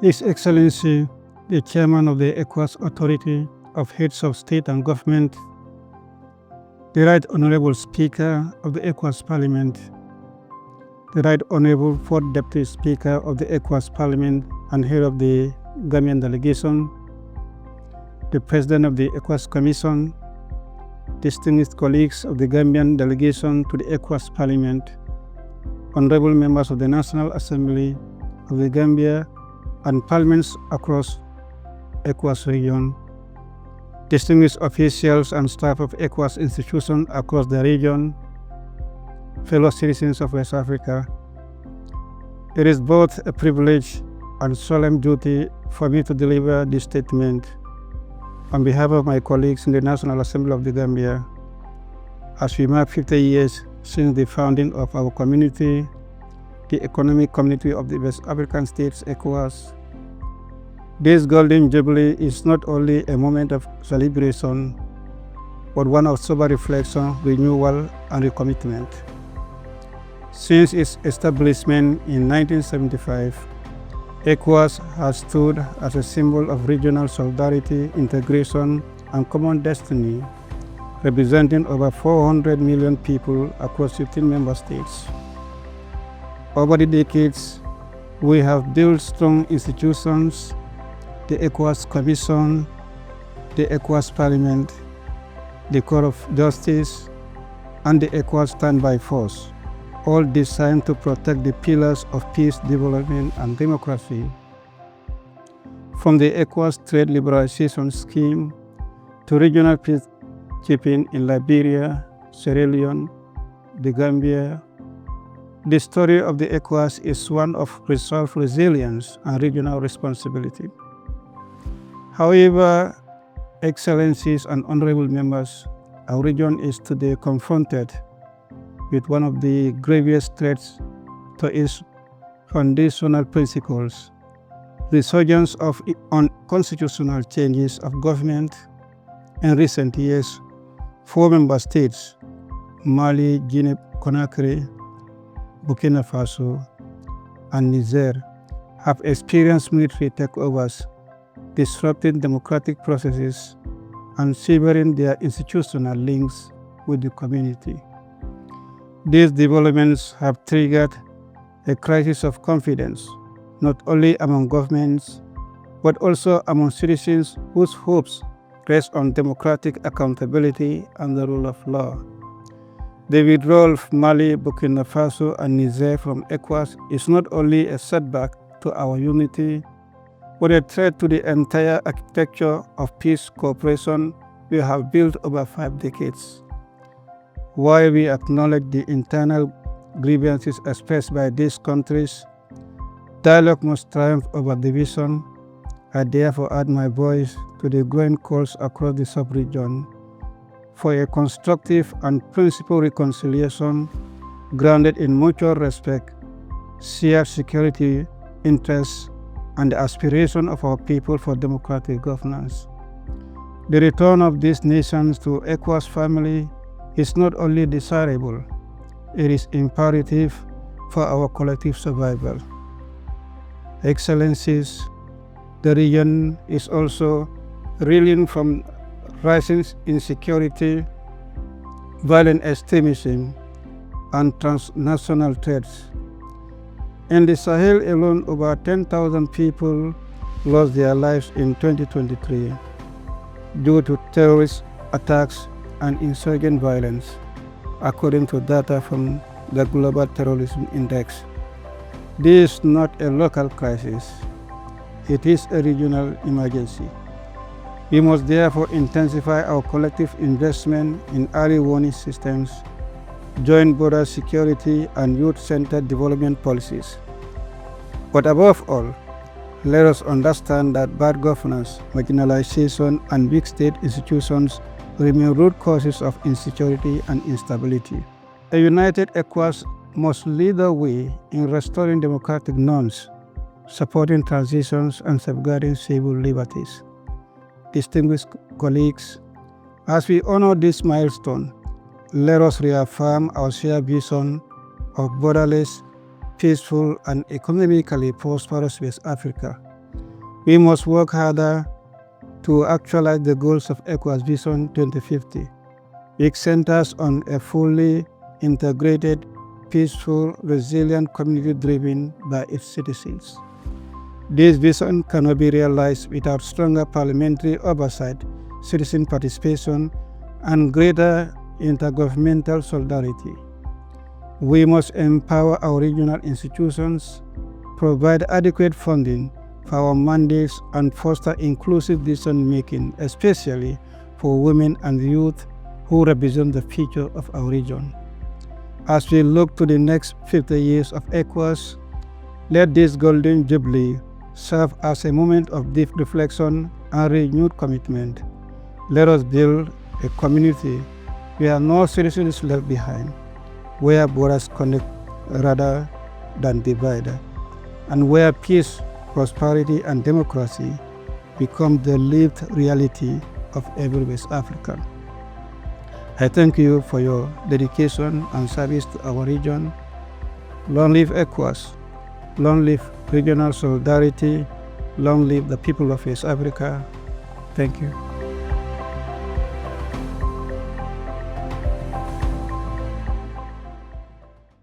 His Excellency, the Chairman of the ECOWAS Authority of Heads of State and Government, the Right Honorable Speaker of the ECOWAS Parliament, the Right Honorable Fourth Deputy Speaker of the ECOWAS Parliament and Head of the Gambian delegation, the President of the ECOWAS Commission, distinguished colleagues of the Gambian delegation to the ECOWAS Parliament, honorable members of the National Assembly of the Gambia and parliaments across ECOWAS region, distinguished officials and staff of ECOWAS institutions across the region, fellow citizens of West Africa. It is both a privilege and solemn duty for me to deliver this statement on behalf of my colleagues in the National Assembly of the Gambia as we mark 50 years since the founding of our community, the Economic Community of the West African States, ECOWAS. This Golden Jubilee is not only a moment of celebration, but one of sober reflection, renewal, and recommitment. Since its establishment in 1975, ECOWAS has stood as a symbol of regional solidarity, integration, and common destiny, representing over 400 million people across 15 member states. Over the decades, we have built strong institutions, the ECOWAS Commission, the ECOWAS Parliament, the Court of Justice, and the ECOWAS Standby Force, all designed to protect the pillars of peace, development, and democracy. From the ECOWAS Trade Liberalization Scheme to regional peacekeeping in Liberia, Sierra Leone, the Gambia, the story of the ECOWAS is one of resolve, resilience, and regional responsibility. However, Excellencies and honorable members, our region is today confronted with one of the gravest threats to its foundational principles: the resurgence of unconstitutional changes of government. In recent years, 4 member states, Mali, Guinea-Conakry, Burkina Faso, and Niger, have experienced military takeovers, disrupting democratic processes and severing their institutional links with the community. These developments have triggered a crisis of confidence, not only among governments, but also among citizens whose hopes rest on democratic accountability and the rule of law. The withdrawal of Mali, Burkina Faso, and Niger from ECOWAS is not only a setback to our unity, but a threat to the entire architecture of peace cooperation we have built over 5 decades. While we acknowledge the internal grievances expressed by these countries, dialogue must triumph over division. I therefore add my voice to the growing calls across the sub-region for a constructive and principled reconciliation grounded in mutual respect, shared security interests, and the aspiration of our people for democratic governance. The return of these nations to ECOWAS family is not only desirable, it is imperative for our collective survival. Excellencies, the region is also reeling from rising insecurity, violent extremism, and transnational threats. In the Sahel alone, over 10,000 people lost their lives in 2023 due to terrorist attacks and insurgent violence, according to data from the Global Terrorism Index. This is not a local crisis, it is a regional emergency. We must therefore intensify our collective investment in early warning systems, joint border security, and youth-centered development policies. But above all, let us understand that bad governance, marginalization, and weak state institutions remain root causes of insecurity and instability. A united ECOWAS must lead the way in restoring democratic norms, supporting transitions, and safeguarding civil liberties. Distinguished colleagues, as we honor this milestone, let us reaffirm our shared vision of borderless, peaceful, and economically prosperous West Africa. We must work harder to actualize the goals of ECOWAS Vision 2050, which centers on a fully integrated, peaceful, resilient community driven by its citizens. This vision cannot be realized without stronger parliamentary oversight, citizen participation, and greater intergovernmental solidarity. We must empower our regional institutions, provide adequate funding for our mandates, and foster inclusive decision-making, especially for women and youth who represent the future of our region. As we look to the next 50 years of ECOWAS, let this golden jubilee serve as a moment of deep reflection and renewed commitment. Let us build a community where no citizen is left behind, where borders connect rather than divide, and where peace, prosperity, and democracy become the lived reality of every West African. I thank you for your dedication and service to our region. Long live ECOWAS, long live regional solidarity, long live the people of West Africa. Thank you.